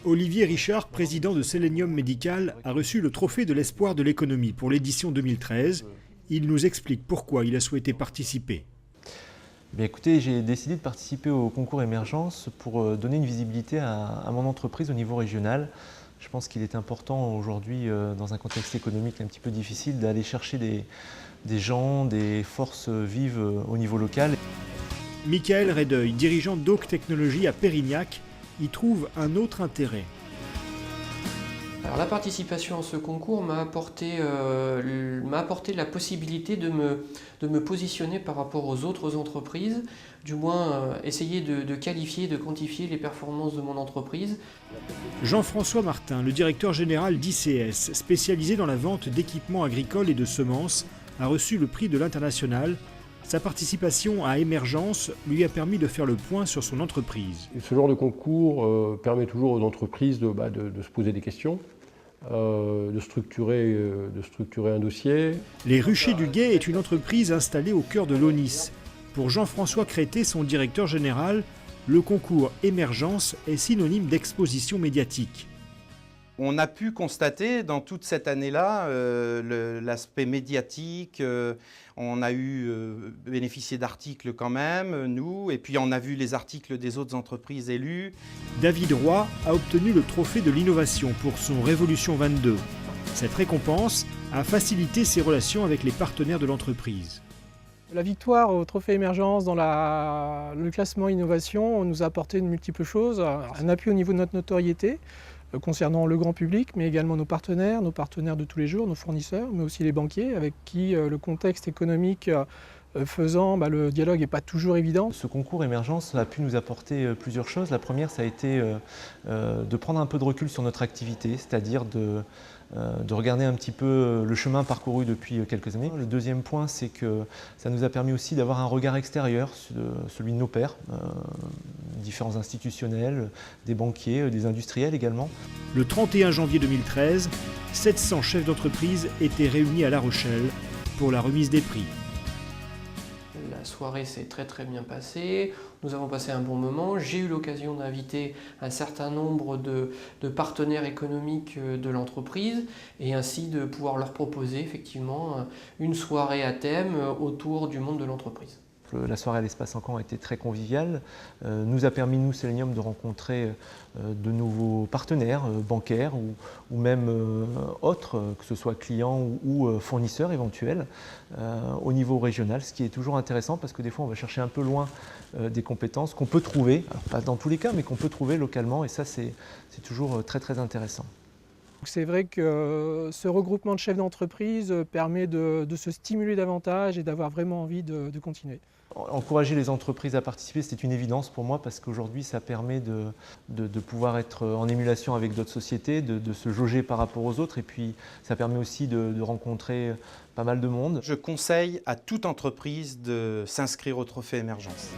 Olivier Richard, président de Selenium Médical, a reçu le trophée de l'espoir de l'économie pour l'édition 2013. Il nous explique pourquoi il a souhaité participer. Bien, écoutez, j'ai décidé de participer au concours Émergence pour donner une visibilité à mon entreprise au niveau régional. Je pense qu'il est important aujourd'hui, dans un contexte économique un petit peu difficile, d'aller chercher des gens, des forces vives au niveau local. Michael Redeuil, dirigeant d'Oak Technologies à Pérignac, y trouve un autre intérêt. Alors, la participation à ce concours m'a apporté la possibilité de me positionner par rapport aux autres entreprises, du moins essayer de qualifier, de quantifier les performances de mon entreprise. Jean-François Martin, le directeur général d'ICS, spécialisé dans la vente d'équipements agricoles et de semences, a reçu le prix de l'International. Sa participation à Émergence lui a permis de faire le point sur son entreprise. Ce genre de concours permet toujours aux entreprises de se poser des questions, de structurer un dossier. Les Ruchers du Guet est une entreprise installée au cœur de l'Aunis. Pour Jean-François Crété, son directeur général, le concours Émergence est synonyme d'exposition médiatique. On a pu constater dans toute cette année-là l'aspect médiatique, on a bénéficié d'articles quand même, nous, et puis on a vu les articles des autres entreprises élues. David Roy a obtenu le trophée de l'innovation pour son Révolution 22. Cette récompense a facilité ses relations avec les partenaires de l'entreprise. La victoire au Trophée Émergence dans le classement innovation nous a apporté de multiples choses. Un appui au niveau de notre notoriété concernant le grand public, mais également nos partenaires de tous les jours, nos fournisseurs, mais aussi les banquiers avec qui le contexte économique faisant, le dialogue n'est pas toujours évident. Ce concours Émergence a pu nous apporter plusieurs choses. La première, ça a été de prendre un peu de recul sur notre activité, c'est-à-dire de regarder un petit peu le chemin parcouru depuis quelques années. Le deuxième point, c'est que ça nous a permis aussi d'avoir un regard extérieur, celui de nos pairs, différents institutionnels, des banquiers, des industriels également. Le 31 janvier 2013, 700 chefs d'entreprise étaient réunis à La Rochelle pour la remise des prix. La soirée s'est très bien passée, nous avons passé un bon moment. J'ai eu l'occasion d'inviter un certain nombre de partenaires économiques de l'entreprise et ainsi de pouvoir leur proposer effectivement une soirée à thème autour du monde de l'entreprise. La soirée à l'Espace Encan a été très conviviale, nous a permis, nous, Selenium, de rencontrer de nouveaux partenaires bancaires ou même autres, que ce soit clients ou fournisseurs éventuels, au niveau régional, ce qui est toujours intéressant parce que des fois on va chercher un peu loin des compétences qu'on peut trouver, alors pas dans tous les cas, mais qu'on peut trouver localement et ça c'est toujours très intéressant. C'est vrai que ce regroupement de chefs d'entreprise permet de se stimuler davantage et d'avoir vraiment envie de continuer. Encourager les entreprises à participer, c'est une évidence pour moi parce qu'aujourd'hui ça permet de pouvoir être en émulation avec d'autres sociétés, de se jauger par rapport aux autres et puis ça permet aussi de rencontrer pas mal de monde. Je conseille à toute entreprise de s'inscrire au Trophée Émergence.